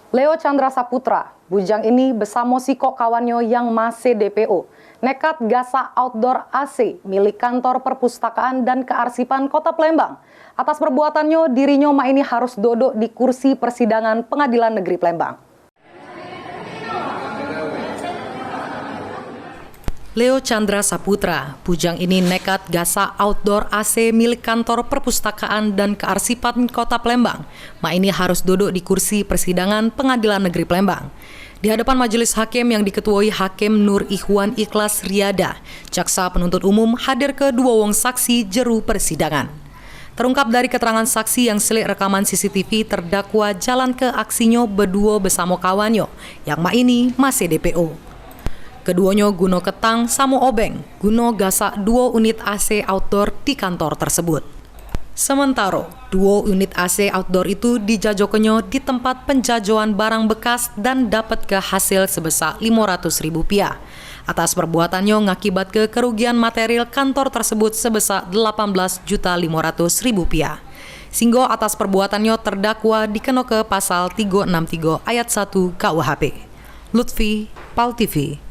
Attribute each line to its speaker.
Speaker 1: Leo Chandra Saputra, bujang ini bersama siko kawannya yang masih DPO, nekat gasa outdoor AC milik kantor perpustakaan dan kearsipan Kota Palembang. Atas perbuatannya, dirinya ini harus duduk di kursi persidangan Pengadilan Negeri Palembang. Leo Chandra Saputra, bujang ini nekat gasa outdoor AC milik kantor perpustakaan dan kearsipan Kota Palembang. Ini harus duduk di kursi persidangan Pengadilan Negeri Palembang. Di hadapan majelis hakim yang diketuai Hakim Nur Ikhwan Ikhlas Riyada, jaksa penuntut umum hadir ke dua wong saksi jeru persidangan. Terungkap dari keterangan saksi yang selik rekaman CCTV, terdakwa jalan ke aksinya berdua bersama kawannya, yang ini masih DPO. Keduanya guna ketang sama obeng, guna gasak 2 unit AC outdoor di kantor tersebut. Sementara, 2 unit AC outdoor itu dijajokannya di tempat penjajoan barang bekas dan dapat ke hasil sebesar Rp500.000. Atas perbuatannya ngakibat ke kerugian material kantor tersebut sebesar Rp18.500.000. Sehingga atas perbuatannya terdakwa dikena ke pasal 363 ayat 1 KUHP. Lutfi, PAL TV.